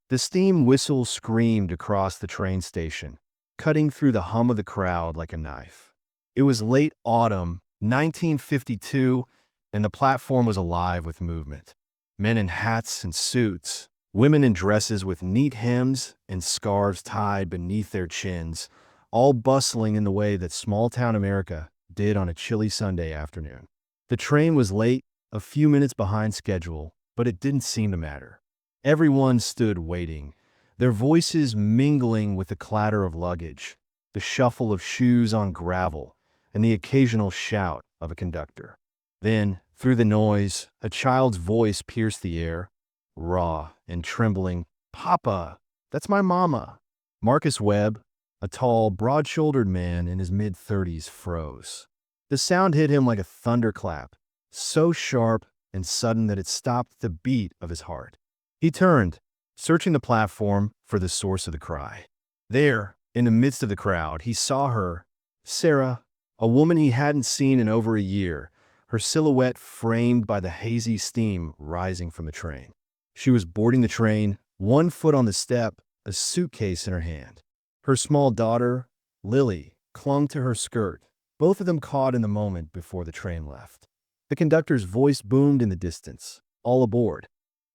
The steam whistle screamed across the train station, cutting through the hum of the crowd like a knife. It was late autumn, 1952, and the platform was alive with movement. Men in hats and suits, women in dresses with neat hems and scarves tied beneath their chins, all bustling in the way that small-town America did on a chilly Sunday afternoon. The train was late, a few minutes behind schedule, but it didn't seem to matter. Everyone stood waiting, their voices mingling with the clatter of luggage, the shuffle of shoes on gravel, and the occasional shout of a conductor. Then, through the noise, a child's voice pierced the air, raw and trembling. "Papa, that's my mama." Marcus Webb, a tall, broad-shouldered man in his mid-30s, froze. The sound hit him like a thunderclap, so sharp and sudden that it stopped the beat of his heart. He turned, searching the platform for the source of the cry. There, in the midst of the crowd, he saw her, Sarah, a woman he hadn't seen in over a year, her silhouette framed by the hazy steam rising from the train. She was boarding the train, one foot on the step, a suitcase in her hand. Her small daughter, Lily, clung to her skirt, both of them caught in the moment before the train left. The conductor's voice boomed in the distance. "All aboard."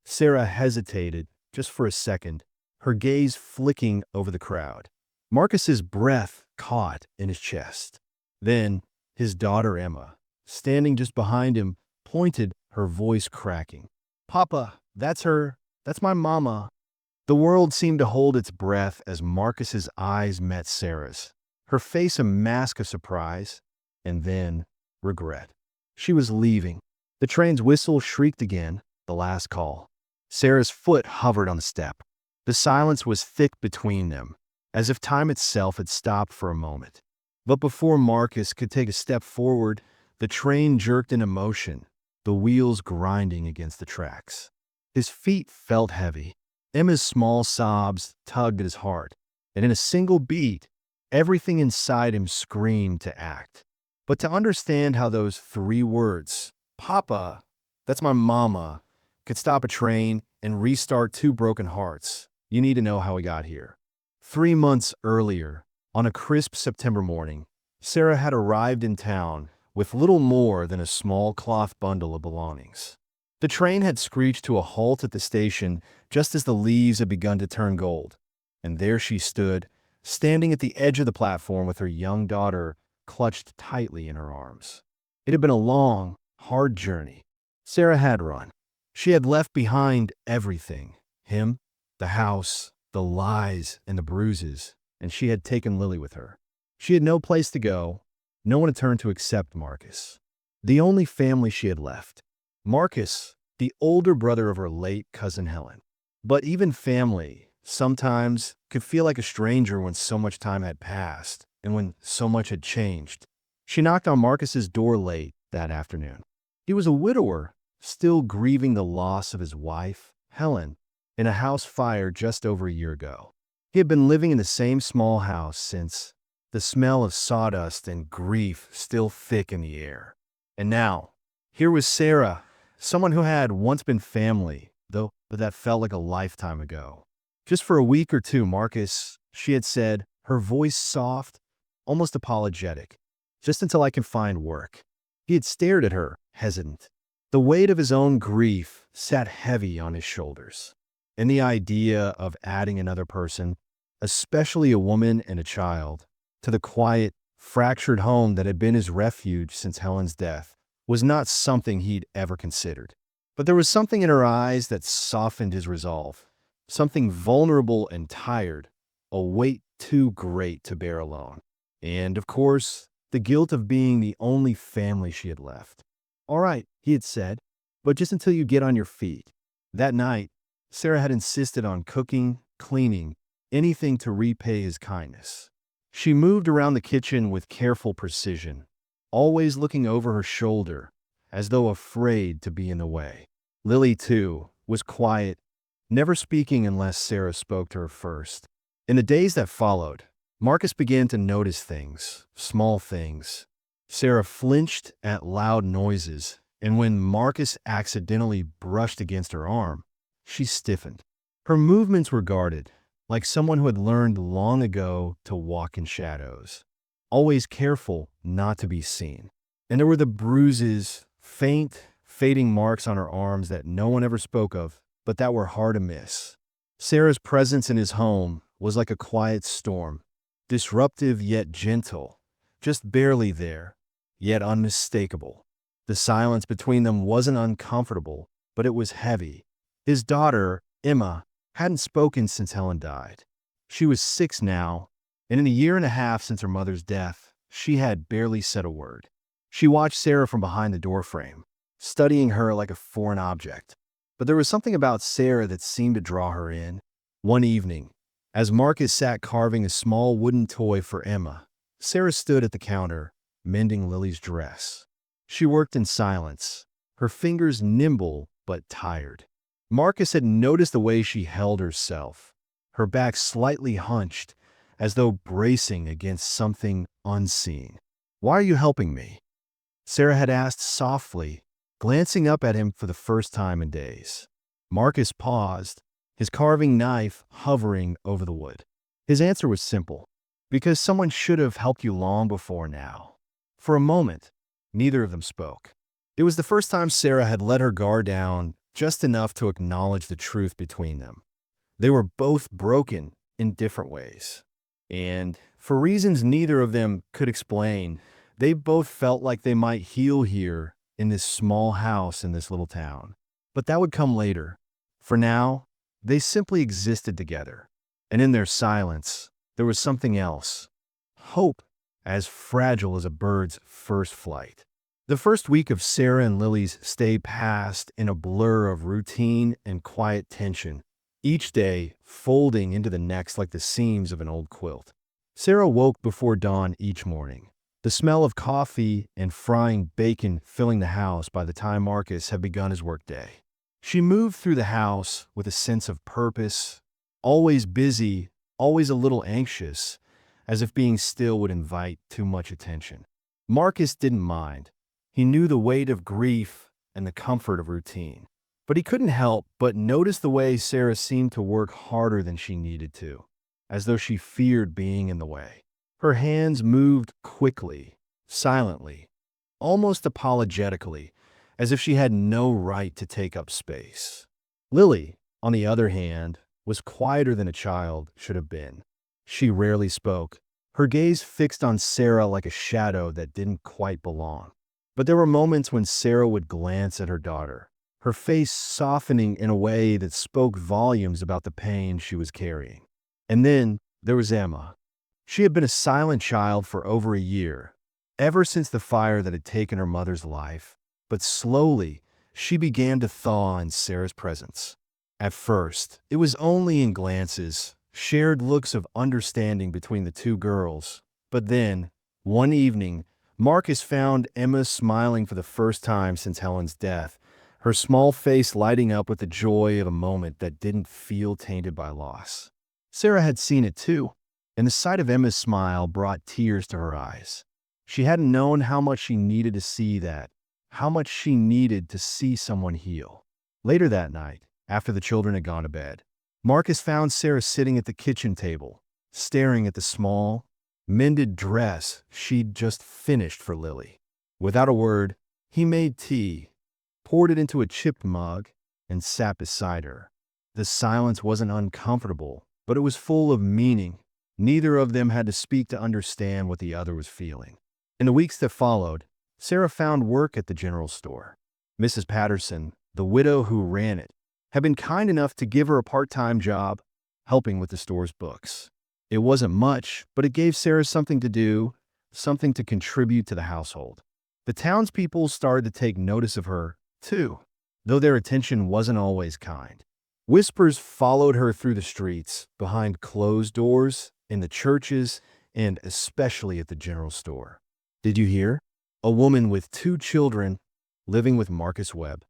Sarah hesitated just for a second, her gaze flicking over the crowd. Marcus's breath caught in his chest. Then, his daughter Emma, standing just behind him, pointed, her voice cracking. "Papa, that's her. That's my mama." The world seemed to hold its breath as Marcus's eyes met Sarah's, her face a mask of surprise, and then regret. She was leaving. The train's whistle shrieked again, the last call. Sarah's foot hovered on the step. The silence was thick between them, as if time itself had stopped for a moment. But before Marcus could take a step forward, the train jerked into motion, the wheels grinding against the tracks. His feet felt heavy. Emma's small sobs tugged at his heart, and in a single beat, everything inside him screamed to act. But to understand how those three words, "Papa, that's my mama," could stop a train and restart two broken hearts, you need to know how he got here. 3 months earlier, on a crisp September morning, Sarah had arrived in town with little more than a small cloth bundle of belongings. The train had screeched to a halt at the station just as the leaves had begun to turn gold, and there she stood, standing at the edge of the platform with her young daughter clutched tightly in her arms. It had been a long, hard journey. Sarah had run. She had left behind everything, him, the house, the lies, and the bruises, and she had taken Lily with her. She had no place to go, no one to turn to except Marcus, the only family she had left. Marcus, the older brother of her late cousin Helen. But even family, sometimes, could feel like a stranger when so much time had passed and when so much had changed. She knocked on Marcus's door late that afternoon. He was a widower, still grieving the loss of his wife, Helen, in a house fire just over a year ago. He had been living in the same small house since, the smell of sawdust and grief still thick in the air. And now, here was Sarah, someone who had once been family, though that felt like a lifetime ago. "Just for a week or two, Marcus," she had said, her voice soft, almost apologetic. "Just until I can find work." He had stared at her, hesitant. The weight of his own grief sat heavy on his shoulders, and the idea of adding another person, especially a woman and a child, to the quiet, fractured home that had been his refuge since Helen's death, was not something he'd ever considered. But there was something in her eyes that softened his resolve, something vulnerable and tired, a weight too great to bear alone. And, of course, the guilt of being the only family she had left. "All right," he had said, "but just until you get on your feet." That night, Sarah had insisted on cooking, cleaning, anything to repay his kindness. She moved around the kitchen with careful precision, always looking over her shoulder, as though afraid to be in the way. Lily, too, was quiet, never speaking unless Sarah spoke to her first. In the days that followed, Marcus began to notice things, small things. Sarah flinched at loud noises, and when Marcus accidentally brushed against her arm, she stiffened. Her movements were guarded, like someone who had learned long ago to walk in shadows, always careful not to be seen. And there were the bruises, faint, fading marks on her arms that no one ever spoke of, but that were hard to miss. Sarah's presence in his home was like a quiet storm, disruptive yet gentle, just barely there, yet unmistakable. The silence between them wasn't uncomfortable, but it was heavy. His daughter, Emma, hadn't spoken since Helen died. She was 6 now, and in the year and a half since her mother's death, she had barely said a word. She watched Sarah from behind the doorframe, studying her like a foreign object. But there was something about Sarah that seemed to draw her in. One evening, as Marcus sat carving a small wooden toy for Emma, Sarah stood at the counter, mending Lily's dress. She worked in silence, her fingers nimble but tired. Marcus had noticed the way she held herself, her back slightly hunched, as though bracing against something unseen. "Why are you helping me?" Sarah had asked softly, glancing up at him for the first time in days. Marcus paused, his carving knife hovering over the wood. His answer was simple: "Because someone should have helped you long before now." For a moment, neither of them spoke. It was the first time Sarah had let her guard down just enough to acknowledge the truth between them. They were both broken in different ways. And for reasons neither of them could explain, they both felt like they might heal here in this small house in this little town. But that would come later. For now, they simply existed together. And in their silence, there was something else. Hope, as fragile as a bird's first flight. The first week of Sarah and Lily's stay passed in a blur of routine and quiet tension, each day folding into the next like the seams of an old quilt. Sarah woke before dawn each morning, the smell of coffee and frying bacon filling the house by the time Marcus had begun his workday. She moved through the house with a sense of purpose, always busy, always a little anxious, as if being still would invite too much attention. Marcus didn't mind. He knew the weight of grief and the comfort of routine. But he couldn't help but notice the way Sarah seemed to work harder than she needed to, as though she feared being in the way. Her hands moved quickly, silently, almost apologetically, as if she had no right to take up space. Lily, on the other hand, was quieter than a child should have been. She rarely spoke, her gaze fixed on Sarah like a shadow that didn't quite belong. But there were moments when Sarah would glance at her daughter, her face softening in a way that spoke volumes about the pain she was carrying. And then there was Emma. She had been a silent child for over a year, ever since the fire that had taken her mother's life, but slowly she began to thaw in Sarah's presence. At first, it was only in glances, shared looks of understanding between the two girls, but then, one evening, Marcus found Emma smiling for the first time since Helen's death, her small face lighting up with the joy of a moment that didn't feel tainted by loss. Sarah had seen it too, and the sight of Emma's smile brought tears to her eyes. She hadn't known how much she needed to see that, how much she needed to see someone heal. Later that night, after the children had gone to bed, Marcus found Sarah sitting at the kitchen table, staring at the small, mended dress she'd just finished for Lily. Without a word, he made tea, poured it into a chipped mug, and sat beside her. The silence wasn't uncomfortable, but it was full of meaning. Neither of them had to speak to understand what the other was feeling. In the weeks that followed, Sarah found work at the general store. Mrs. Patterson, the widow who ran it, had been kind enough to give her a part-time job, helping with the store's books. It wasn't much, but it gave Sarah something to do, something to contribute to the household. The townspeople started to take notice of her, too, though their attention wasn't always kind. Whispers followed her through the streets, behind closed doors, in the churches, and especially at the general store. Did you hear? A woman with 2 children living with Marcus Webb.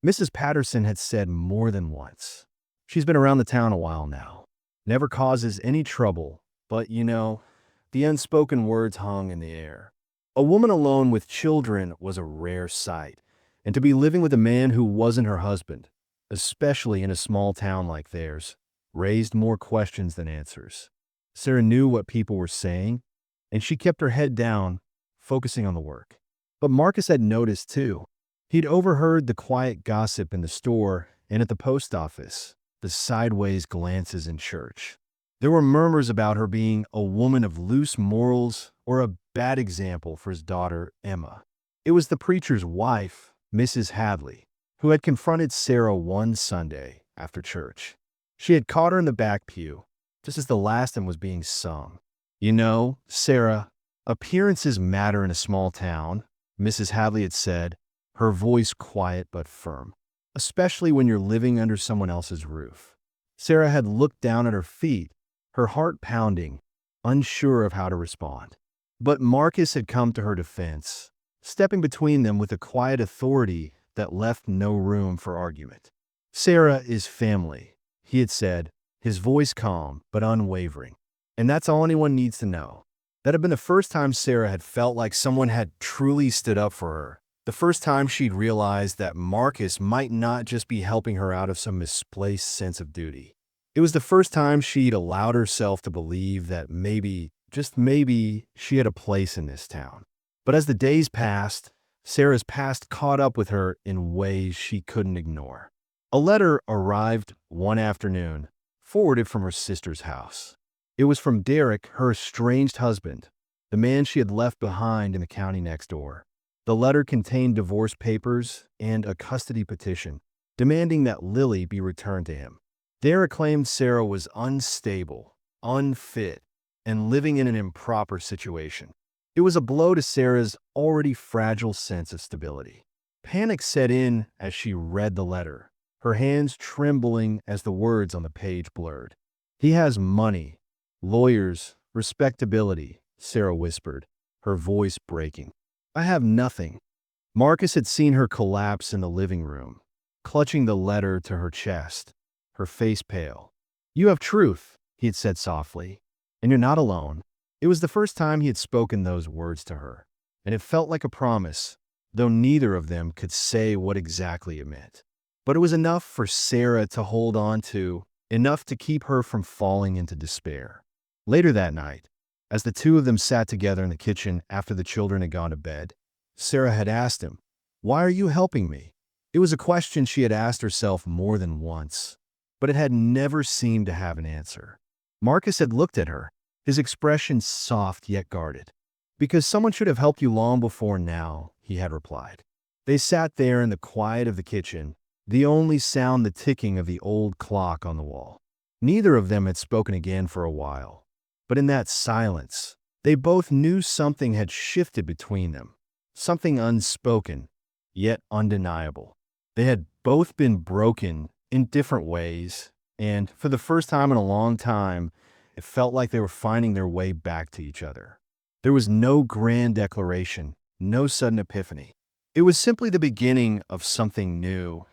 Mrs. Patterson had said more than once. She's been around the town a while now. Never causes any trouble, but the unspoken words hung in the air. A woman alone with children was a rare sight, and to be living with a man who wasn't her husband, especially in a small town like theirs, raised more questions than answers. Sarah knew what people were saying, and she kept her head down, focusing on the work. But Marcus had noticed too. He'd overheard the quiet gossip in the store and at the post office, the sideways glances in church. There were murmurs about her being a woman of loose morals or a bad example for his daughter, Emma. It was the preacher's wife, Mrs. Hadley, who had confronted Sarah one Sunday after church. She had caught her in the back pew, just as the last hymn was being sung. "You know, Sarah, appearances matter in a small town," Mrs. Hadley had said, her voice quiet but firm, "especially when you're living under someone else's roof." Sarah had looked down at her feet, her heart pounding, unsure of how to respond. But Marcus had come to her defense, stepping between them with a quiet authority that left no room for argument. "Sarah is family," he had said, his voice calm but unwavering. "And that's all anyone needs to know." That had been the first time Sarah had felt like someone had truly stood up for her. The first time she'd realized that Marcus might not just be helping her out of some misplaced sense of duty. It was the first time she'd allowed herself to believe that maybe, just maybe, she had a place in this town. But as the days passed, Sarah's past caught up with her in ways she couldn't ignore. A letter arrived one afternoon, forwarded from her sister's house. It was from Derek, her estranged husband, the man she had left behind in the county next door. The letter contained divorce papers and a custody petition, demanding that Lily be returned to him. Derek claimed Sarah was unstable, unfit, and living in an improper situation. It was a blow to Sarah's already fragile sense of stability. Panic set in as she read the letter, her hands trembling as the words on the page blurred. "He has money, lawyers, respectability," Sarah whispered, her voice breaking. "I have nothing." Marcus had seen her collapse in the living room, clutching the letter to her chest, her face pale. "You have truth," he had said softly, "and you're not alone." It was the first time he had spoken those words to her, and it felt like a promise, though neither of them could say what exactly it meant. But it was enough for Sarah to hold on to, enough to keep her from falling into despair. Later that night, as the two of them sat together in the kitchen after the children had gone to bed, Sarah had asked him, "Why are you helping me?" It was a question she had asked herself more than once, but it had never seemed to have an answer. Marcus had looked at her, his expression soft yet guarded. "Because someone should have helped you long before now," he had replied. They sat there in the quiet of the kitchen, the only sound the ticking of the old clock on the wall. Neither of them had spoken again for a while, but in that silence, they both knew something had shifted between them, something unspoken, yet undeniable. They had both been broken in different ways, and for the first time in a long time, it felt like they were finding their way back to each other. There was no grand declaration, no sudden epiphany. It was simply the beginning of something new,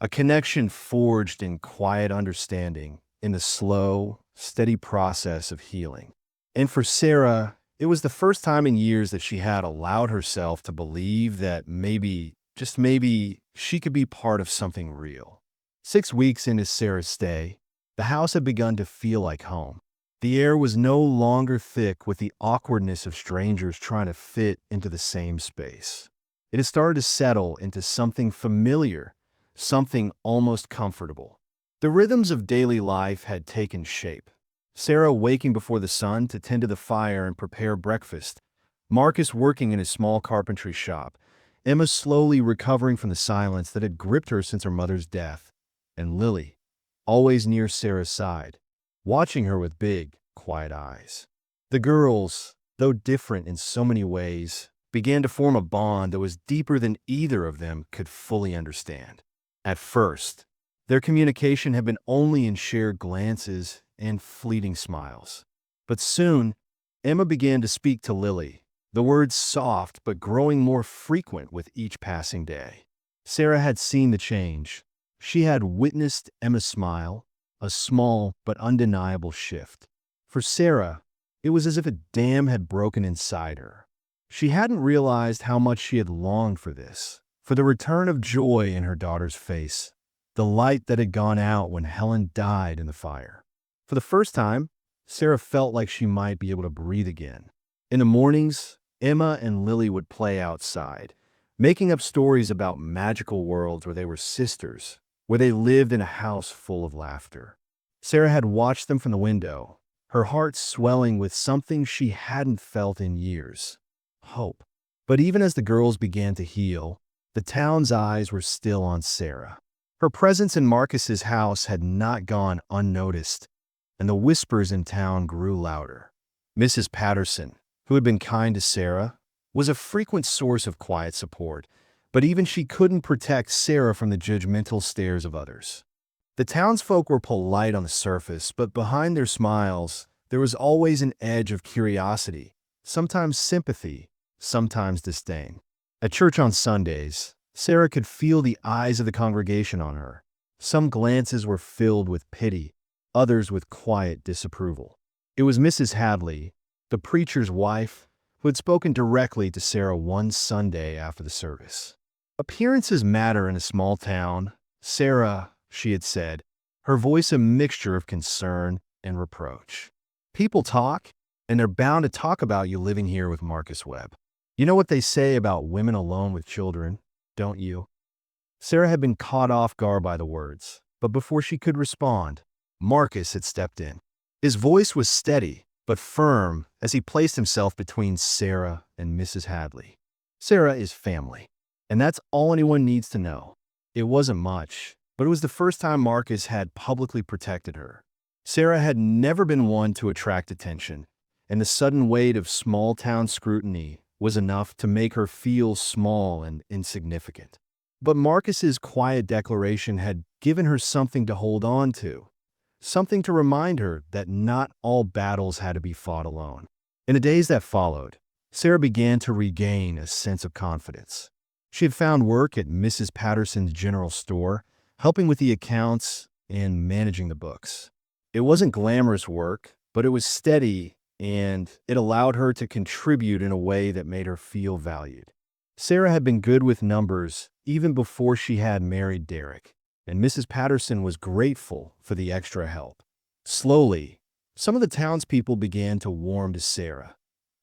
a connection forged in quiet understanding, in the slow, steady process of healing. And for Sarah, it was the first time in years that she had allowed herself to believe that maybe, just maybe, she could be part of something real. 6 weeks into Sarah's stay, the house had begun to feel like home. The air was no longer thick with the awkwardness of strangers trying to fit into the same space. It had started to settle into something familiar, something almost comfortable. The rhythms of daily life had taken shape. Sarah waking before the sun to tend to the fire and prepare breakfast, Marcus working in his small carpentry shop, Emma slowly recovering from the silence that had gripped her since her mother's death, and Lily, always near Sarah's side, watching her with big, quiet eyes. The girls, though different in so many ways, began to form a bond that was deeper than either of them could fully understand. At first, their communication had been only in shared glances and fleeting smiles. But soon, Emma began to speak to Lily, the words soft but growing more frequent with each passing day. Sarah had seen the change. She had witnessed Emma smile, a small but undeniable shift. For Sarah, it was as if a dam had broken inside her. She hadn't realized how much she had longed for this, for the return of joy in her daughter's face, the light that had gone out when Helen died in the fire. For the first time, Sarah felt like she might be able to breathe again. In the mornings, Emma and Lily would play outside, making up stories about magical worlds where they were sisters, where they lived in a house full of laughter. Sarah had watched them from the window, her heart swelling with something she hadn't felt in years: hope. But even as the girls began to heal, the town's eyes were still on Sarah. Her presence in Marcus's house had not gone unnoticed, and the whispers in town grew louder. Mrs. Patterson, who had been kind to Sarah, was a frequent source of quiet support, but even she couldn't protect Sarah from the judgmental stares of others. The townsfolk were polite on the surface, but behind their smiles, there was always an edge of curiosity, sometimes sympathy, sometimes disdain. At church on Sundays, Sarah could feel the eyes of the congregation on her. Some glances were filled with pity, others with quiet disapproval. It was Mrs. Hadley, the preacher's wife, who had spoken directly to Sarah one Sunday after the service. Appearances matter in a small town, Sarah, she had said, her voice a mixture of concern and reproach. People talk, and they're bound to talk about you living here with Marcus Webb. You know what they say about women alone with children, don't you? Sarah had been caught off guard by the words, but before she could respond, Marcus had stepped in. His voice was steady, but firm as he placed himself between Sarah and Mrs. Hadley. Sarah is family, and that's all anyone needs to know. It wasn't much, but it was the first time Marcus had publicly protected her. Sarah had never been one to attract attention, and the sudden weight of small-town scrutiny was enough to make her feel small and insignificant. But Marcus's quiet declaration had given her something to hold on to, something to remind her that not all battles had to be fought alone. In the days that followed, Sarah began to regain a sense of confidence. She had found work at Mrs. Patterson's general store, helping with the accounts and managing the books. It wasn't glamorous work, but it was steady, and it allowed her to contribute in a way that made her feel valued. Sarah had been good with numbers even before she had married Derek, and Mrs. Patterson was grateful for the extra help. Slowly, some of the townspeople began to warm to Sarah,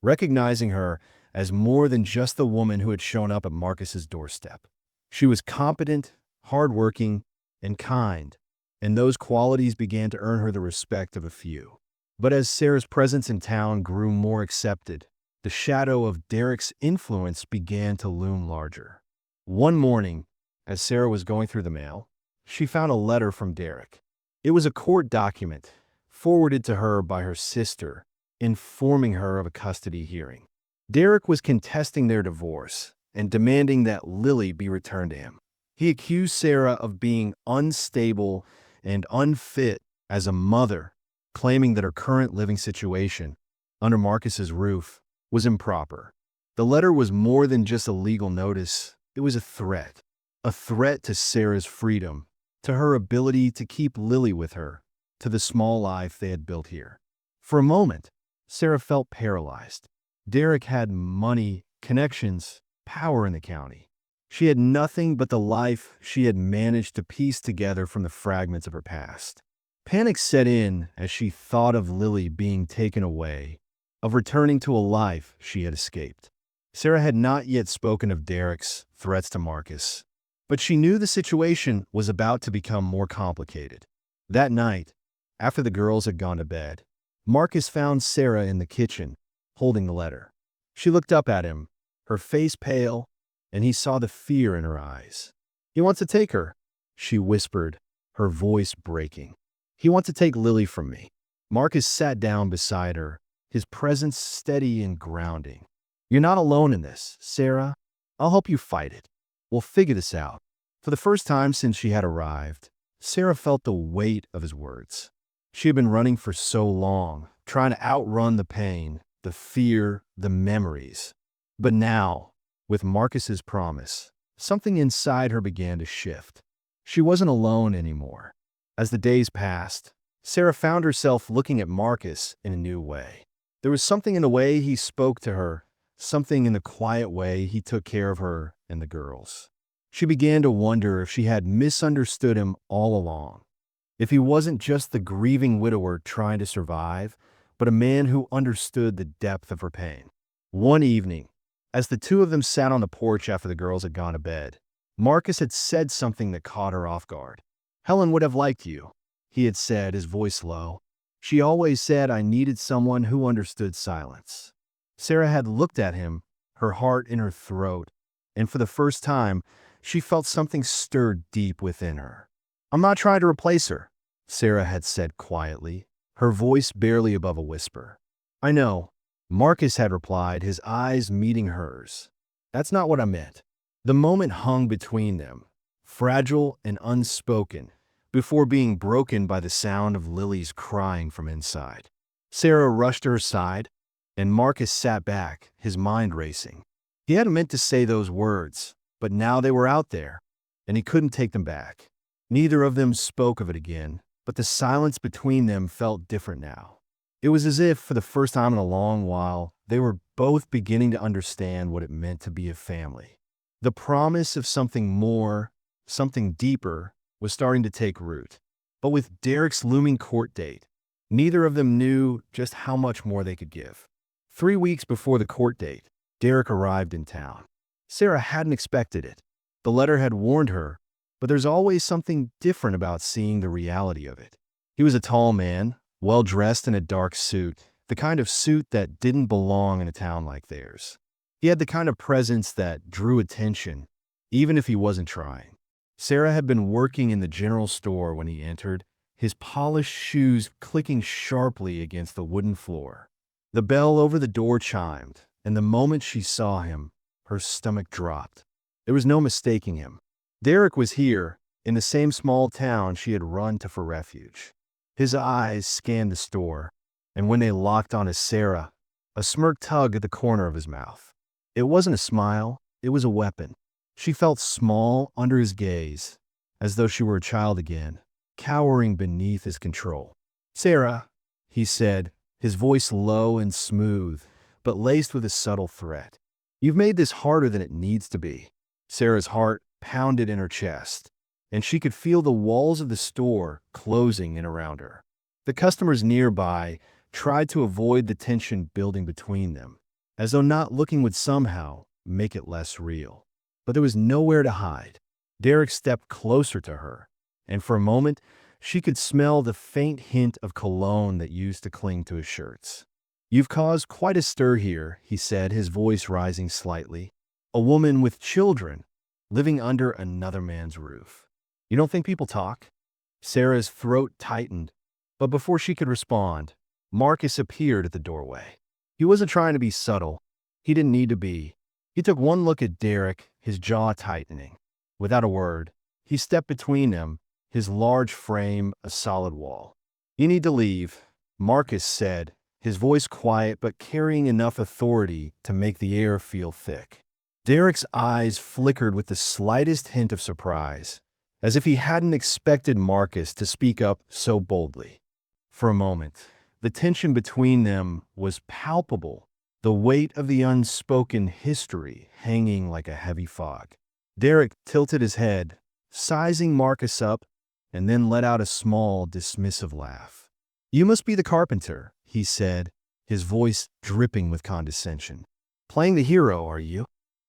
recognizing her as more than just the woman who had shown up at Marcus's doorstep. She was competent, hardworking, and kind, and those qualities began to earn her the respect of a few. But as Sarah's presence in town grew more accepted, the shadow of Derek's influence began to loom larger. One morning, as Sarah was going through the mail, she found a letter from Derek. It was a court document forwarded to her by her sister, informing her of a custody hearing. Derek was contesting their divorce and demanding that Lily be returned to him. He accused Sarah of being unstable and unfit as a mother, claiming that her current living situation, under Marcus's roof, was improper. The letter was more than just a legal notice. It was a threat to Sarah's freedom, to her ability to keep Lily with her, to the small life they had built here. For a moment, Sarah felt paralyzed. Derek had money, connections, power in the county. She had nothing but the life she had managed to piece together from the fragments of her past. Panic set in as she thought of Lily being taken away, of returning to a life she had escaped. Sarah had not yet spoken of Derek's threats to Marcus, but she knew the situation was about to become more complicated. That night, after the girls had gone to bed, Marcus found Sarah in the kitchen, holding the letter. She looked up at him, her face pale, and he saw the fear in her eyes. "He wants to take her," she whispered, her voice breaking. "He wants to take Lily from me." Marcus sat down beside her, his presence steady and grounding. "You're not alone in this, Sarah. I'll help you fight it. We'll figure this out." For the first time since she had arrived, Sarah felt the weight of his words. She had been running for so long, trying to outrun the pain, the fear, the memories. But now, with Marcus's promise, something inside her began to shift. She wasn't alone anymore. As the days passed, Sarah found herself looking at Marcus in a new way. There was something in the way he spoke to her, something in the quiet way he took care of her and the girls. She began to wonder if she had misunderstood him all along. If he wasn't just the grieving widower trying to survive, but a man who understood the depth of her pain. One evening, as the two of them sat on the porch after the girls had gone to bed, Marcus had said something that caught her off guard. "Helen would have liked you," he had said, his voice low. "She always said I needed someone who understood silence." Sarah had looked at him, her heart in her throat, and for the first time, she felt something stirred deep within her. "I'm not trying to replace her," Sarah had said quietly, her voice barely above a whisper. "I know," Marcus had replied, his eyes meeting hers. "That's not what I meant." The moment hung between them, fragile and unspoken, before being broken by the sound of Lily's crying from inside. Sarah rushed to her side, and Marcus sat back, his mind racing. He hadn't meant to say those words, but now they were out there, and he couldn't take them back. Neither of them spoke of it again, but the silence between them felt different now. It was as if, for the first time in a long while, they were both beginning to understand what it meant to be a family. The promise of something more, something deeper, was starting to take root. But with Derek's looming court date, neither of them knew just how much more they could give. 3 weeks before the court date, Derek arrived in town. Sarah hadn't expected it. The letter had warned her, but there's always something different about seeing the reality of it. He was a tall man, well-dressed in a dark suit, the kind of suit that didn't belong in a town like theirs. He had the kind of presence that drew attention, even if he wasn't trying. Sarah had been working in the general store when he entered, his polished shoes clicking sharply against the wooden floor. The bell over the door chimed, and the moment she saw him, her stomach dropped. There was no mistaking him. Derek was here, in the same small town she had run to for refuge. His eyes scanned the store, and when they locked onto Sarah, a smirk tugged at the corner of his mouth. It wasn't a smile, it was a weapon. She felt small under his gaze, as though she were a child again, cowering beneath his control. "Sarah," he said, his voice low and smooth, but laced with a subtle threat. "You've made this harder than it needs to be." Sarah's heart pounded in her chest, and she could feel the walls of the store closing in around her. The customers nearby tried to avoid the tension building between them, as though not looking would somehow make it less real. But there was nowhere to hide. Derek stepped closer to her, and for a moment, she could smell the faint hint of cologne that used to cling to his shirts. "You've caused quite a stir here," he said, his voice rising slightly. "A woman with children, living under another man's roof. You don't think people talk?" Sarah's throat tightened, but before she could respond, Marcus appeared at the doorway. He wasn't trying to be subtle. He didn't need to be. He took one look at Derek, his jaw tightening. Without a word, he stepped between them, his large frame a solid wall. "You need to leave," Marcus said, his voice quiet but carrying enough authority to make the air feel thick. Derek's eyes flickered with the slightest hint of surprise, as if he hadn't expected Marcus to speak up so boldly. For a moment, the tension between them was palpable, the weight of the unspoken history hanging like a heavy fog. Derek tilted his head, sizing Marcus up, and then let out a small, dismissive laugh. "You must be the carpenter," he said, his voice dripping with condescension. "Playing the hero, are you?"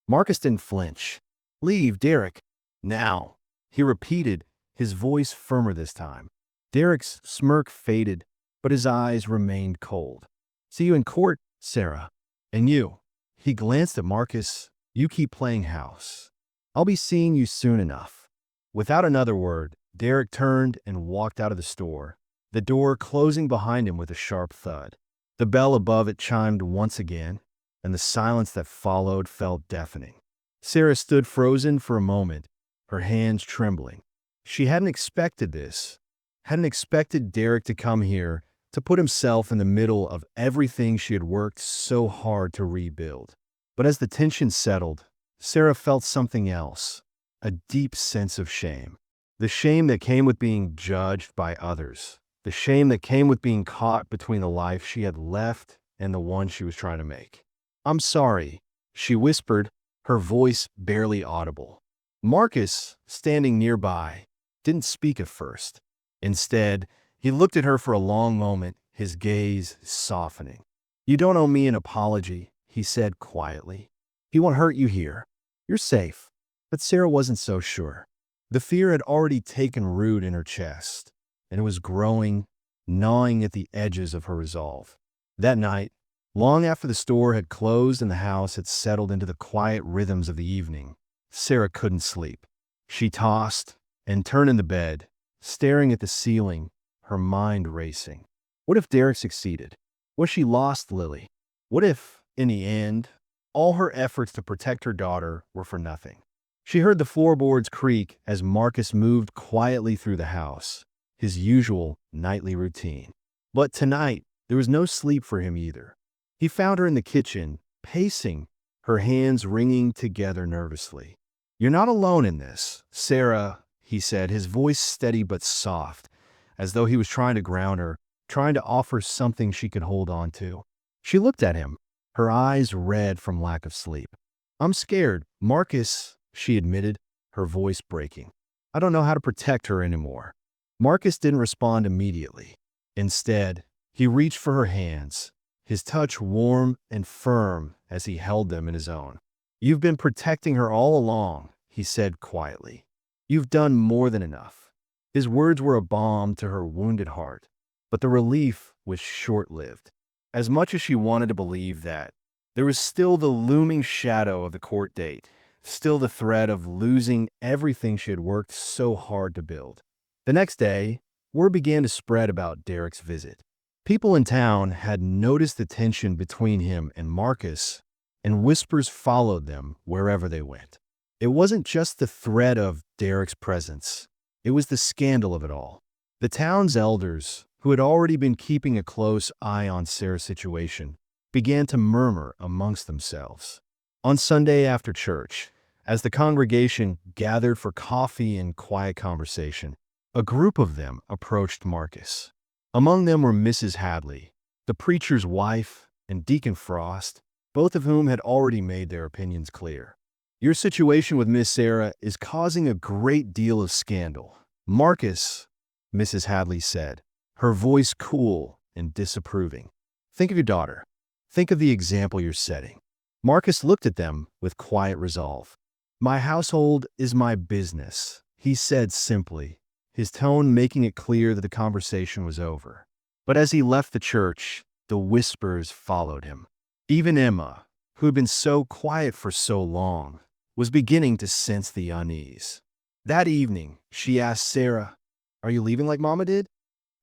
Marcus didn't flinch. "Leave, Derek. Now," he repeated, his voice firmer this time. Derek's smirk faded, but his eyes remained cold. "See you in court, Sarah. And you," he glanced at Marcus, "you keep playing house. I'll be seeing you soon enough." Without another word, Derek turned and walked out of the store, the door closing behind him with a sharp thud. The bell above it chimed once again, and the silence that followed felt deafening. Sarah stood frozen for a moment, her hands trembling. She hadn't expected this, hadn't expected Derek to come here, to put himself in the middle of everything she had worked so hard to rebuild. But as the tension settled, Sarah felt something else, a deep sense of shame. The shame that came with being judged by others. The shame that came with being caught between the life she had left and the one she was trying to make. "I'm sorry," she whispered, her voice barely audible. Marcus, standing nearby, didn't speak at first. Instead, he looked at her for a long moment, his gaze softening. "You don't owe me an apology," he said quietly. "He won't hurt you here. You're safe." But Sarah wasn't so sure. The fear had already taken root in her chest, and it was growing, gnawing at the edges of her resolve. That night, long after the store had closed and the house had settled into the quiet rhythms of the evening, Sarah couldn't sleep. She tossed and turned in the bed, staring at the ceiling, her mind racing. What if Derek succeeded? What if she lost Lily? What if, in the end, all her efforts to protect her daughter were for nothing? She heard the floorboards creak as Marcus moved quietly through the house, his usual nightly routine. But tonight, there was no sleep for him either. He found her in the kitchen, pacing, her hands wringing together nervously. "You're not alone in this, Sarah," he said, his voice steady but soft, as though he was trying to ground her, trying to offer something she could hold on to. She looked at him, her eyes red from lack of sleep. "I'm scared, Marcus," she admitted, her voice breaking. "I don't know how to protect her anymore." Marcus didn't respond immediately. Instead, he reached for her hands, his touch warm and firm as he held them in his own. "You've been protecting her all along," he said quietly. "You've done more than enough." His words were a balm to her wounded heart, but the relief was short-lived. As much as she wanted to believe that, there was still the looming shadow of the court date, still the threat of losing everything she had worked so hard to build. The next day, word began to spread about Derek's visit. People in town had noticed the tension between him and Marcus, and whispers followed them wherever they went. It wasn't just the threat of Derek's presence, it was the scandal of it all. The town's elders, who had already been keeping a close eye on Sarah's situation, began to murmur amongst themselves. On Sunday after church, as the congregation gathered for coffee and quiet conversation, a group of them approached Marcus. Among them were Mrs. Hadley, the preacher's wife, and Deacon Frost, both of whom had already made their opinions clear. "Your situation with Miss Sarah is causing a great deal of scandal, Marcus," Mrs. Hadley said, her voice cool and disapproving. "Think of your daughter. Think of the example you're setting." Marcus looked at them with quiet resolve. "My household is my business," he said simply, his tone making it clear that the conversation was over. But as he left the church, the whispers followed him. Even Emma, who had been so quiet for so long, was beginning to sense the unease. That evening, she asked Sarah, "Are you leaving like Mama did?"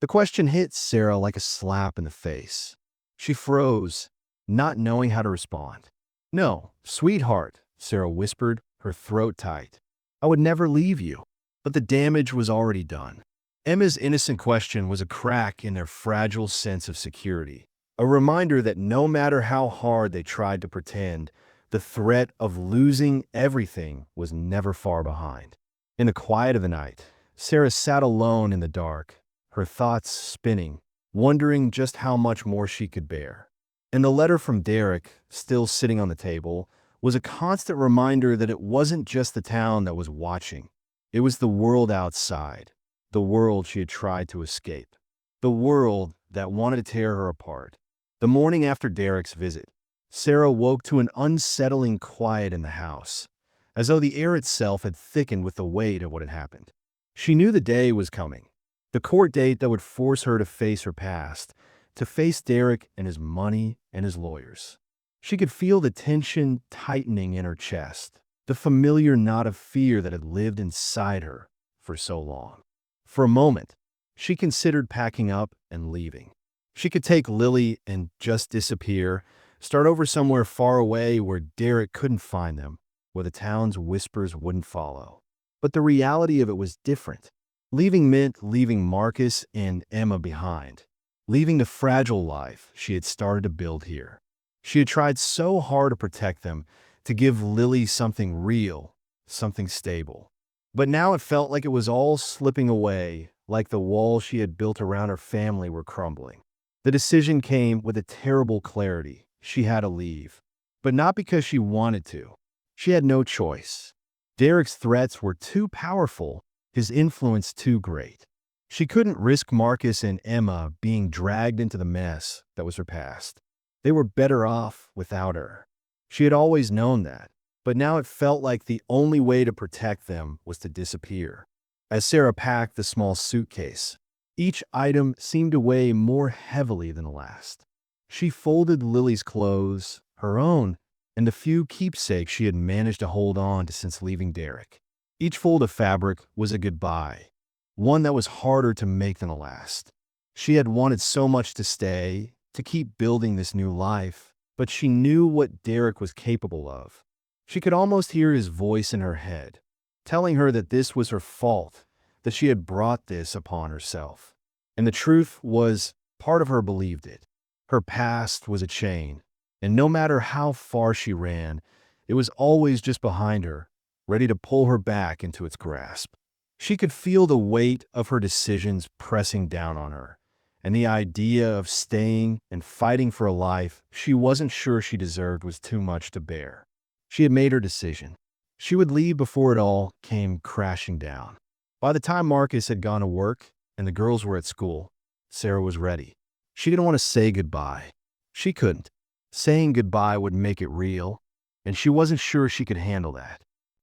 The question hit Sarah like a slap in the face. She froze, not knowing how to respond. "No, sweetheart," Sarah whispered, her throat tight. "I would never leave you." But the damage was already done. Emma's innocent question was a crack in their fragile sense of security, a reminder that no matter how hard they tried to pretend, the threat of losing everything was never far behind. In the quiet of the night, Sarah sat alone in the dark, her thoughts spinning, wondering just how much more she could bear. And the letter from Derek, still sitting on the table, was a constant reminder that it wasn't just the town that was watching. It was the world outside, the world she had tried to escape, the world that wanted to tear her apart. The morning after Derek's visit, Sarah woke to an unsettling quiet in the house, as though the air itself had thickened with the weight of what had happened. She knew the day was coming, the court date that would force her to face her past, to face Derek and his money and his lawyers. She could feel the tension tightening in her chest, the familiar knot of fear that had lived inside her for so long. For a moment, she considered packing up and leaving. She could take Lily and just disappear, start over somewhere far away where Derek couldn't find them, where the town's whispers wouldn't follow. But the reality of it was different. Leaving meant leaving Marcus and Emma behind, leaving the fragile life she had started to build here. She had tried so hard to protect them, to give Lily something real, something stable. But now it felt like it was all slipping away, like the walls she had built around her family were crumbling. The decision came with a terrible clarity. She had to leave. But not because she wanted to. She had no choice. Derek's threats were too powerful, his influence too great. She couldn't risk Marcus and Emma being dragged into the mess that was her past. They were better off without her. She had always known that, but now it felt like the only way to protect them was to disappear. As Sarah packed the small suitcase, each item seemed to weigh more heavily than the last. She folded Lily's clothes, her own, and the few keepsakes she had managed to hold on to since leaving Derek. Each fold of fabric was a goodbye, one that was harder to make than the last. She had wanted so much to stay, to keep building this new life, but she knew what Derek was capable of. She could almost hear his voice in her head, telling her that this was her fault, that she had brought this upon herself. And the truth was, part of her believed it. Her past was a chain, and no matter how far she ran, it was always just behind her, ready to pull her back into its grasp. She could feel the weight of her decisions pressing down on her, and the idea of staying and fighting for a life she wasn't sure she deserved was too much to bear. She had made her decision. She would leave before it all came crashing down. By the time Marcus had gone to work and the girls were at school, Sarah was ready. She didn't want to say goodbye. She couldn't. Saying goodbye would make it real, and she wasn't sure she could handle that.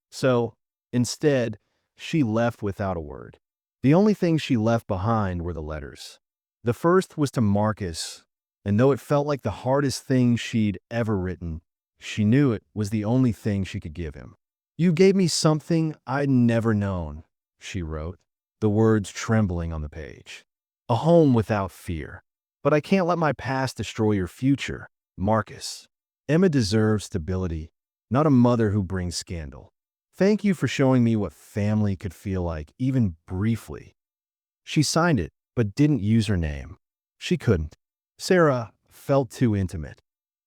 So, instead, she left without a word. The only things she left behind were the letters. The first was to Marcus, and though it felt like the hardest thing she'd ever written, she knew it was the only thing she could give him. "You gave me something I'd never known," she wrote, the words trembling on the page. "A home without fear. But I can't let my past destroy your future, Marcus. Emma deserves stability, not a mother who brings scandal. Thank you for showing me what family could feel like, even briefly." She signed it, but didn't use her name. She couldn't. Sarah felt too intimate,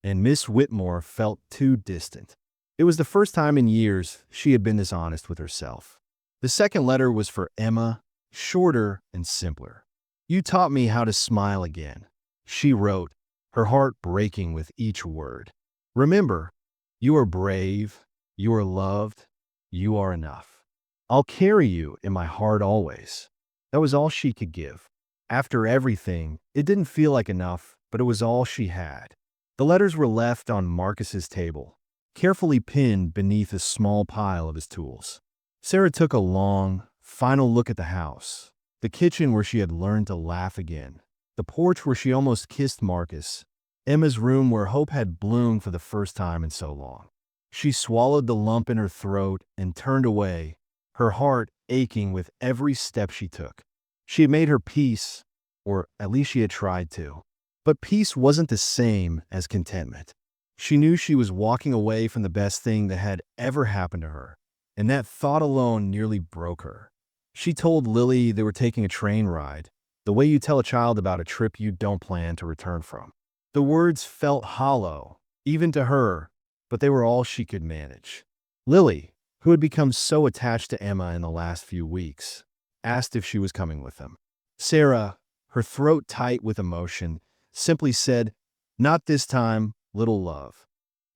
and Miss Whitmore felt too distant. It was the first time in years she had been this honest with herself. The second letter was for Emma, shorter and simpler. "You taught me how to smile again," she wrote, her heart breaking with each word. "Remember, you are brave, you are loved, you are enough. I'll carry you in my heart always." That was all she could give. After everything, it didn't feel like enough, but it was all she had. The letters were left on Marcus's table, carefully pinned beneath a small pile of his tools. Sarah took a long, final look at the house, the kitchen where she had learned to laugh again, the porch where she almost kissed Marcus, Emma's room where hope had bloomed for the first time in so long. She swallowed the lump in her throat and turned away, her heart aching with every step she took. She had made her peace, or at least she had tried to. But peace wasn't the same as contentment. She knew she was walking away from the best thing that had ever happened to her, and that thought alone nearly broke her. She told Lily they were taking a train ride, the way you tell a child about a trip you don't plan to return from. The words felt hollow, even to her, but they were all she could manage. Lily, who had become so attached to Emma in the last few weeks, asked if she was coming with them. Sarah, her throat tight with emotion, simply said, "Not this time, little love."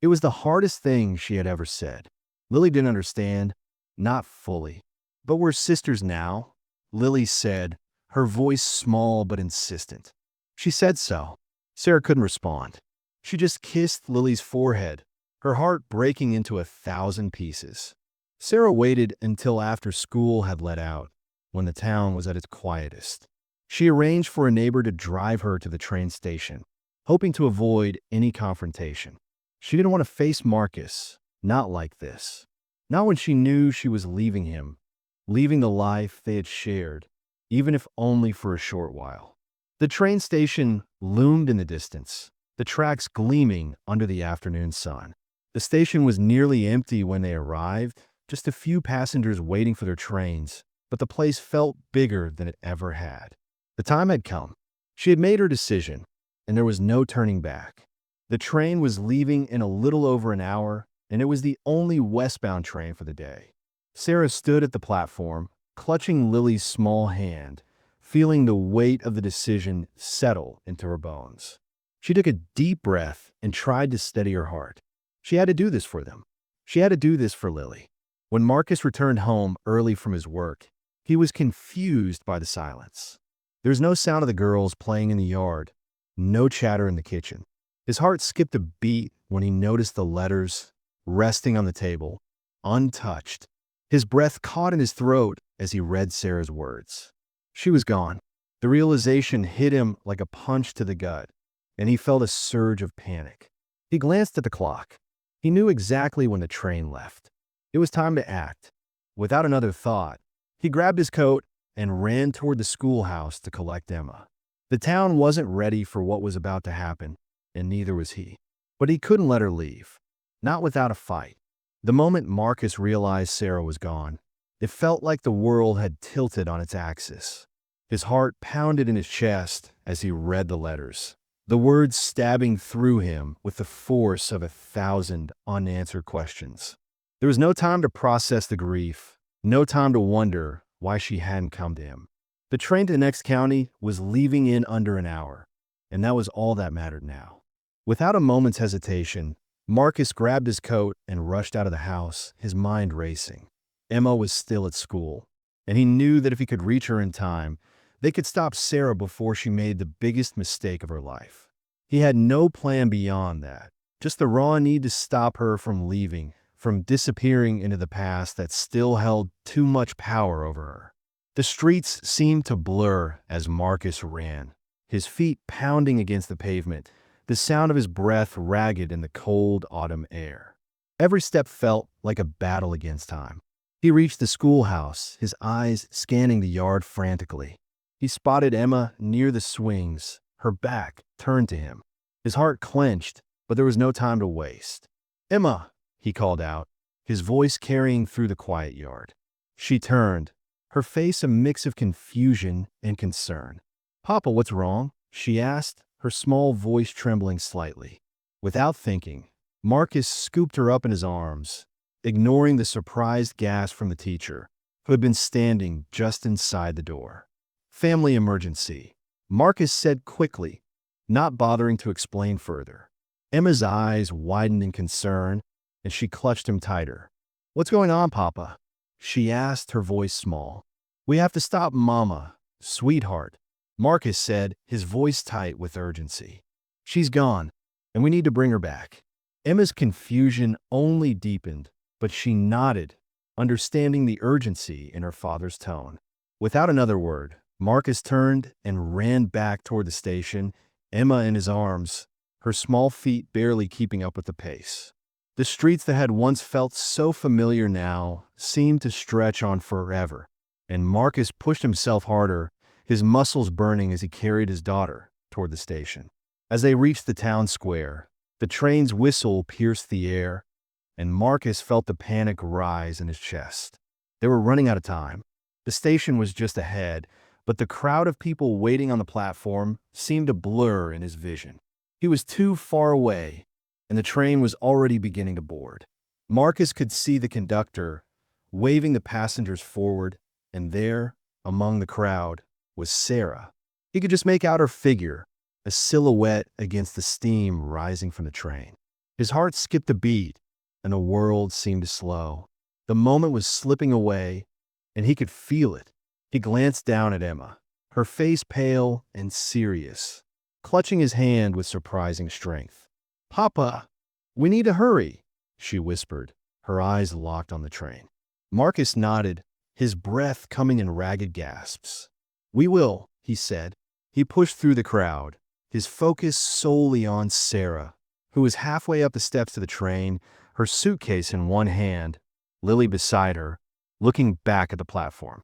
It was the hardest thing she had ever said. Lily didn't understand, not fully. "But we're sisters now," Lily said, her voice small but insistent. She said so. Sarah couldn't respond. She just kissed Lily's forehead, her heart breaking into 1,000 pieces. Sarah waited until after school had let out, when the town was at its quietest. She arranged for a neighbor to drive her to the train station, hoping to avoid any confrontation. She didn't want to face Marcus, not like this. Not when she knew she was leaving him, leaving the life they had shared, even if only for a short while. The train station loomed in the distance, the tracks gleaming under the afternoon sun. The station was nearly empty when they arrived, just a few passengers waiting for their trains, but the place felt bigger than it ever had. The time had come. She had made her decision, and there was no turning back. The train was leaving in a little over an hour, and it was the only westbound train for the day. Sarah stood at the platform, clutching Lily's small hand, feeling the weight of the decision settle into her bones. She took a deep breath and tried to steady her heart. She had to do this for them. She had to do this for Lily. When Marcus returned home early from his work, he was confused by the silence. There's no sound of the girls playing in the yard, no chatter in the kitchen. His heart skipped a beat when he noticed the letters resting on the table, untouched. His breath caught in his throat as he read Sarah's words. She was gone. The realization hit him like a punch to the gut, and he felt a surge of panic. He glanced at the clock. He knew exactly when the train left. It was time to act. Without another thought, he grabbed his coat and ran toward the schoolhouse to collect Emma. The town wasn't ready for what was about to happen, and neither was he. But he couldn't let her leave. Not without a fight. The moment Marcus realized Sarah was gone, it felt like the world had tilted on its axis. His heart pounded in his chest as he read the letters, the words stabbing through him with the force of 1,000 unanswered questions. There was no time to process the grief, no time to wonder why she hadn't come to him. The train to the next county was leaving in under an hour, and that was all that mattered now. Without a moment's hesitation, Marcus grabbed his coat and rushed out of the house, his mind racing. Emma was still at school, and he knew that if he could reach her in time, they could stop Sarah before she made the biggest mistake of her life. He had no plan beyond that, just the raw need to stop her from leaving, from disappearing into the past that still held too much power over her. The streets seemed to blur as Marcus ran, his feet pounding against the pavement, the sound of his breath ragged in the cold autumn air. Every step felt like a battle against time. He reached the schoolhouse, his eyes scanning the yard frantically. He spotted Emma near the swings, her back turned to him. His heart clenched, but there was no time to waste. "Emma!" he called out, his voice carrying through the quiet yard. She turned, her face a mix of confusion and concern. "Papa, what's wrong?" she asked, her small voice trembling slightly. Without thinking, Marcus scooped her up in his arms, ignoring the surprised gasp from the teacher, who had been standing just inside the door. "Family emergency," Marcus said quickly, not bothering to explain further. Emma's eyes widened in concern, and she clutched him tighter. "What's going on, Papa?" she asked, her voice small. "We have to stop Mama, sweetheart," Marcus said, his voice tight with urgency. "She's gone, and we need to bring her back." Emma's confusion only deepened, but she nodded, understanding the urgency in her father's tone. Without another word, Marcus turned and ran back toward the station, Emma in his arms, her small feet barely keeping up with the pace. The streets that had once felt so familiar now seemed to stretch on forever, and Marcus pushed himself harder, his muscles burning as he carried his daughter toward the station. As they reached the town square, the train's whistle pierced the air, and Marcus felt the panic rise in his chest. They were running out of time. The station was just ahead, but the crowd of people waiting on the platform seemed to blur in his vision. He was too far away, and the train was already beginning to board. Marcus could see the conductor waving the passengers forward, and there, among the crowd, was Sarah. He could just make out her figure, a silhouette against the steam rising from the train. His heart skipped a beat, and the world seemed to slow. The moment was slipping away, and he could feel it. He glanced down at Emma, her face pale and serious, clutching his hand with surprising strength. "Papa, we need to hurry," she whispered, her eyes locked on the train. Marcus nodded, his breath coming in ragged gasps. "We will," he said. He pushed through the crowd, his focus solely on Sarah, who was halfway up the steps to the train, her suitcase in one hand, Lily beside her, looking back at the platform.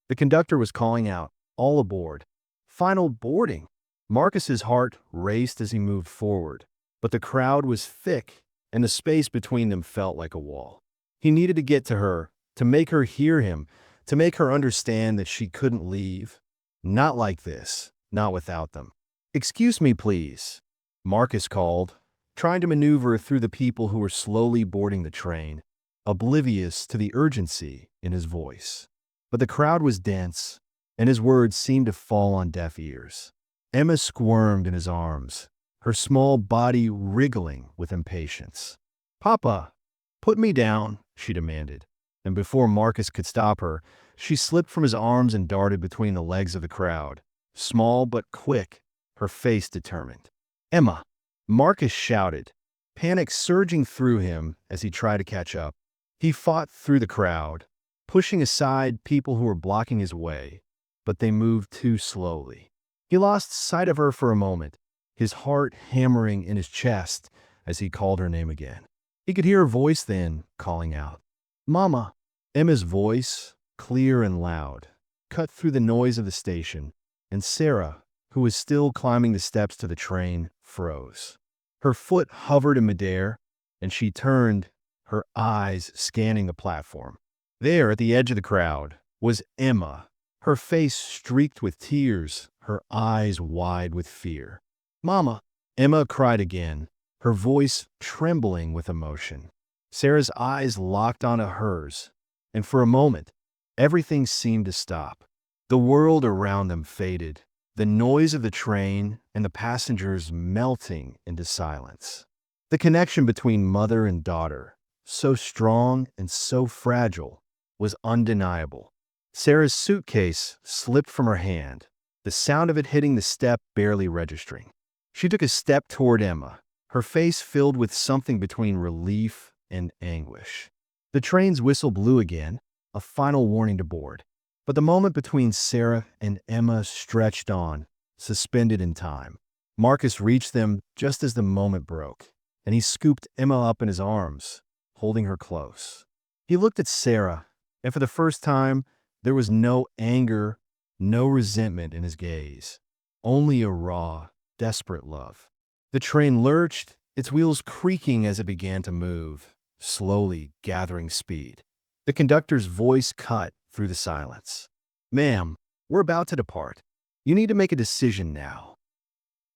The conductor was calling out, "All aboard. Final boarding." Marcus's heart raced as he moved forward, but the crowd was thick, and the space between them felt like a wall. He needed to get to her, to make her hear him, to make her understand that she couldn't leave. Not like this, not without them. "Excuse me, please," Marcus called, trying to maneuver through the people who were slowly boarding the train, oblivious to the urgency in his voice. But the crowd was dense, and his words seemed to fall on deaf ears. Emma squirmed in his arms, her small body wriggling with impatience. "Papa, put me down," she demanded. and before Marcus could stop her, she slipped from his arms and darted between the legs of the crowd. Small but quick, her face determined. "Emma!" Marcus shouted, panic surging through him as he tried to catch up. He fought through the crowd, pushing aside people who were blocking his way, but they moved too slowly. He lost sight of her for a moment, his heart hammering in his chest as he called her name again. He could hear her voice then, calling out, "Mama!" Emma's voice, clear and loud, cut through the noise of the station, and Sarah, who was still climbing the steps to the train, froze. Her foot hovered in midair, and she turned, her eyes scanning the platform. There, at the edge of the crowd, was Emma, her face streaked with tears, her eyes wide with fear. "Mama!" Emma cried again, her voice trembling with emotion. Sarah's eyes locked onto hers, and for a moment, everything seemed to stop. The world around them faded, the noise of the train and the passengers melting into silence. The connection between mother and daughter, so strong and so fragile, was undeniable. Sarah's suitcase slipped from her hand, the sound of it hitting the step barely registering. She took a step toward Emma, her face filled with something between relief and anguish. The train's whistle blew again, a final warning to board. But the moment between Sarah and Emma stretched on, suspended in time. Marcus reached them just as the moment broke, and he scooped Emma up in his arms, holding her close. He looked at Sarah, and for the first time, there was no anger, no resentment in his gaze, only a raw, desperate love. The train lurched, its wheels creaking as it began to move, slowly gathering speed. The conductor's voice cut through the silence. "Ma'am, we're about to depart. You need to make a decision now."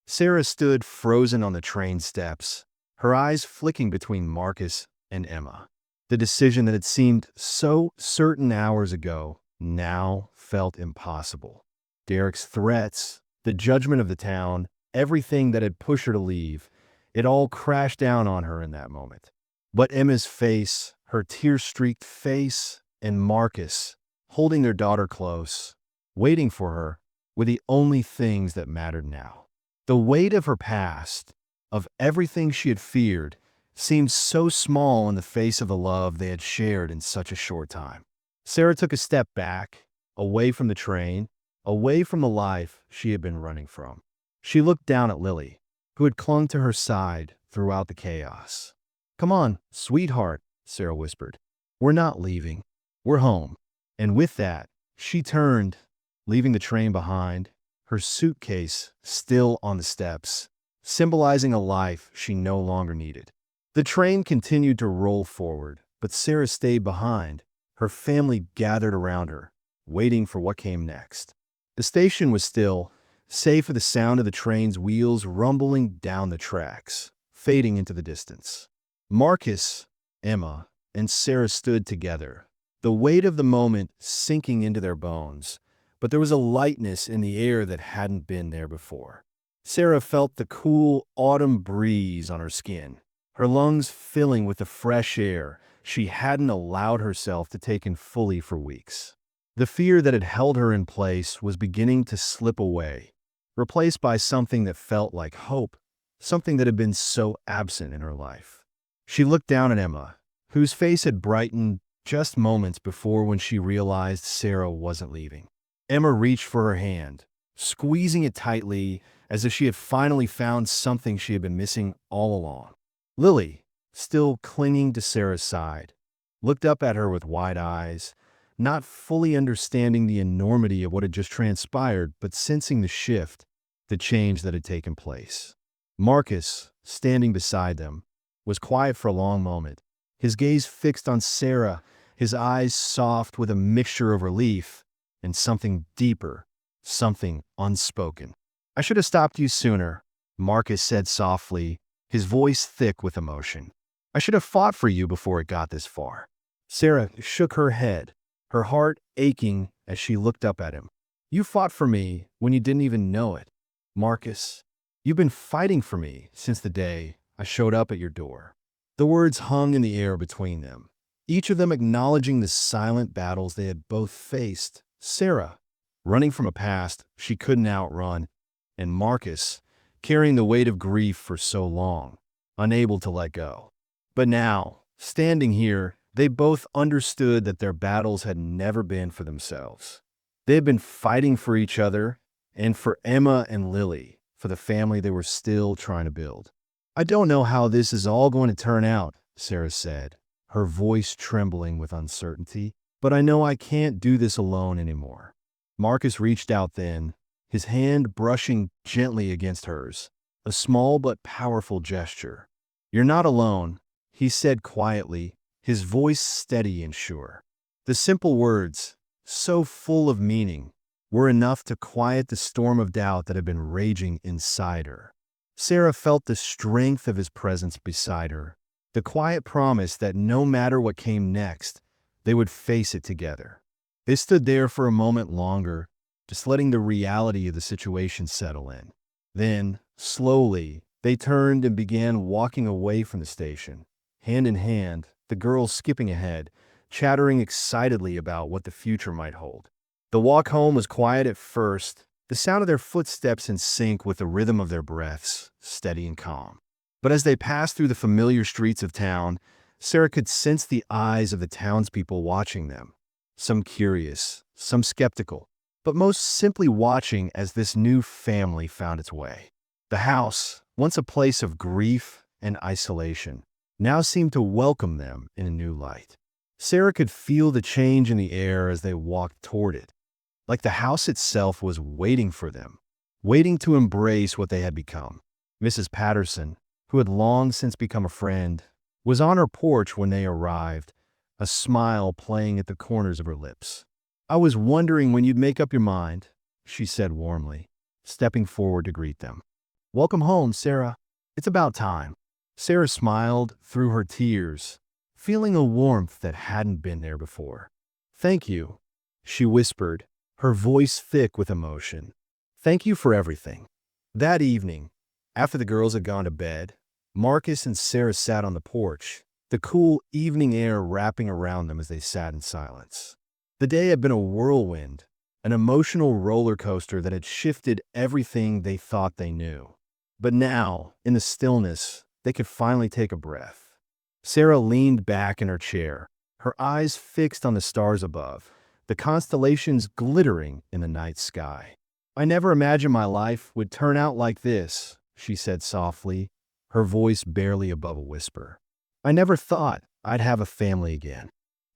Sarah stood frozen on the train steps, her eyes flicking between Marcus and Emma. The decision that had seemed so certain hours ago now felt impossible. Derek's threats, the judgment of the town, everything that had pushed her to leave, it all crashed down on her in that moment. But Emma's face, her tear-streaked face, and Marcus, holding their daughter close, waiting for her, were the only things that mattered now. The weight of her past, of everything she had feared, seemed so small in the face of the love they had shared in such a short time. Sarah took a step back, away from the train, away from the life she had been running from. She looked down at Lily, who had clung to her side throughout the chaos. "Come on, sweetheart," Sarah whispered. "We're not leaving. We're home." And with that, she turned, leaving the train behind, her suitcase still on the steps, symbolizing a life she no longer needed. The train continued to roll forward, but Sarah stayed behind, her family gathered around her, waiting for what came next. The station was still, save for the sound of the train's wheels rumbling down the tracks, fading into the distance. Marcus, Emma, and Sarah stood together, the weight of the moment sinking into their bones, but there was a lightness in the air that hadn't been there before. Sarah felt the cool autumn breeze on her skin, her lungs filling with the fresh air she hadn't allowed herself to take in fully for weeks. The fear that had held her in place was beginning to slip away, replaced by something that felt like hope, something that had been so absent in her life. She looked down at Emma, whose face had brightened just moments before when she realized Sarah wasn't leaving. Emma reached for her hand, squeezing it tightly as if she had finally found something she had been missing all along. Lily, still clinging to Sarah's side, looked up at her with wide eyes, not fully understanding the enormity of what had just transpired, but sensing the shift, the change that had taken place. Marcus, standing beside them, was quiet for a long moment, his gaze fixed on Sarah, his eyes soft with a mixture of relief and something deeper, something unspoken. "I should have stopped you sooner," Marcus said softly, his voice thick with emotion. "I should have fought for you before it got this far." Sarah shook her head, her heart aching as she looked up at him. "You fought for me when you didn't even know it, Marcus. You've been fighting for me since the day I showed up at your door." The words hung in the air between them, each of them acknowledging the silent battles they had both faced. Sarah, running from a past she couldn't outrun, and Marcus, carrying the weight of grief for so long, unable to let go. But now, standing here, they both understood that their battles had never been for themselves. They had been fighting for each other and for Emma and Lily, for the family they were still trying to build. "I don't know how this is all going to turn out," Sarah said, her voice trembling with uncertainty, "but I know I can't do this alone anymore." Marcus reached out then, his hand brushing gently against hers, a small but powerful gesture. "You're not alone," he said quietly, his voice steady and sure. The simple words, so full of meaning, were enough to quiet the storm of doubt that had been raging inside her. Sarah felt the strength of his presence beside her, the quiet promise that no matter what came next, they would face it together. They stood there for a moment longer, just letting the reality of the situation settle in. Then, slowly, they turned and began walking away from the station, hand in hand, the girls skipping ahead, chattering excitedly about what the future might hold. The walk home was quiet at first, the sound of their footsteps in sync with the rhythm of their breaths, steady and calm. But as they passed through the familiar streets of town, Sarah could sense the eyes of the townspeople watching them, some curious, some skeptical, but most simply watching as this new family found its way. The house, once a place of grief and isolation, now seemed to welcome them in a new light. Sarah could feel the change in the air as they walked toward it, like the house itself was waiting for them, waiting to embrace what they had become. Mrs. Patterson, who had long since become a friend, was on her porch when they arrived, a smile playing at the corners of her lips. "I was wondering when you'd make up your mind," she said warmly, stepping forward to greet them. "Welcome home, Sarah. It's about time." Sarah smiled through her tears, feeling a warmth that hadn't been there before. "Thank you," she whispered, her voice thick with emotion. "Thank you for everything." That evening, after the girls had gone to bed, Marcus and Sarah sat on the porch, the cool evening air wrapping around them as they sat in silence. The day had been a whirlwind, an emotional roller coaster that had shifted everything they thought they knew. But now, in the stillness, they could finally take a breath. Sarah leaned back in her chair, her eyes fixed on the stars above, the constellations glittering in the night sky. "I never imagined my life would turn out like this," she said softly, her voice barely above a whisper. "I never thought I'd have a family again."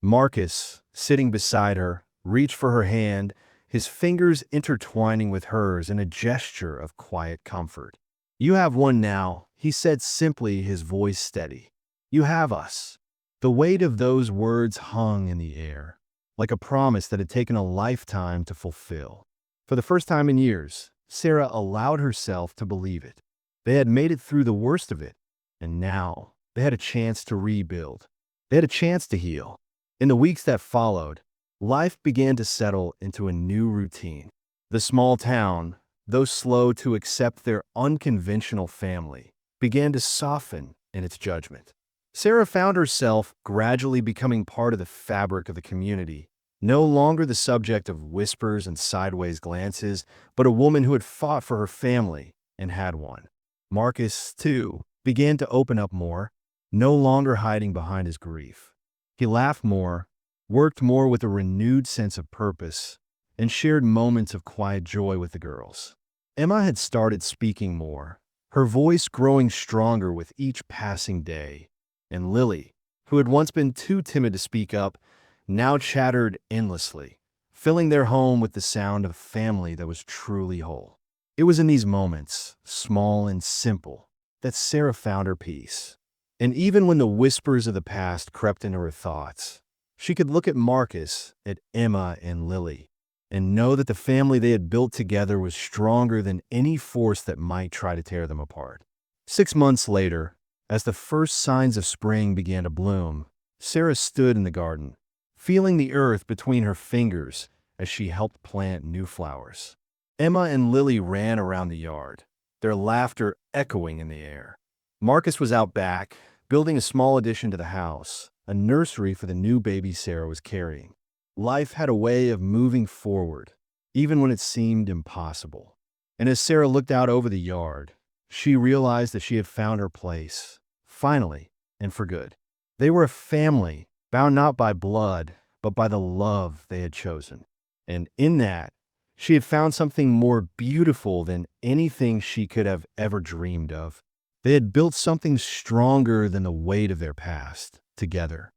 Marcus, sitting beside her, reached for her hand, his fingers intertwining with hers in a gesture of quiet comfort. "You have one now," he said simply, his voice steady. "You have us." The weight of those words hung in the air, like a promise that had taken a lifetime to fulfill. For the first time in years, Sarah allowed herself to believe it. They had made it through the worst of it, and now they had a chance to rebuild. They had a chance to heal. In the weeks that followed, life began to settle into a new routine. The small town, though slow to accept their unconventional family, began to soften in its judgment. Sarah found herself gradually becoming part of the fabric of the community, no longer the subject of whispers and sideways glances, but a woman who had fought for her family and had won. Marcus, too, began to open up more, no longer hiding behind his grief. He laughed more, worked more with a renewed sense of purpose, and shared moments of quiet joy with the girls. Emma had started speaking more, her voice growing stronger with each passing day, and Lily, who had once been too timid to speak up, now chattered endlessly, filling their home with the sound of a family that was truly whole. It was in these moments, small and simple, that Sarah found her peace. And even when the whispers of the past crept into her thoughts, she could look at Marcus, at Emma and Lily, and know that the family they had built together was stronger than any force that might try to tear them apart. 6 months later, as the first signs of spring began to bloom, Sarah stood in the garden, feeling the earth between her fingers as she helped plant new flowers. Emma and Lily ran around the yard, their laughter echoing in the air. Marcus was out back, building a small addition to the house, a nursery for the new baby Sarah was carrying. Life had a way of moving forward, even when it seemed impossible. And as Sarah looked out over the yard, she realized that she had found her place, finally, and for good. They were a family, bound not by blood, but by the love they had chosen. And in that, she had found something more beautiful than anything she could have ever dreamed of. They had built something stronger than the weight of their past, together.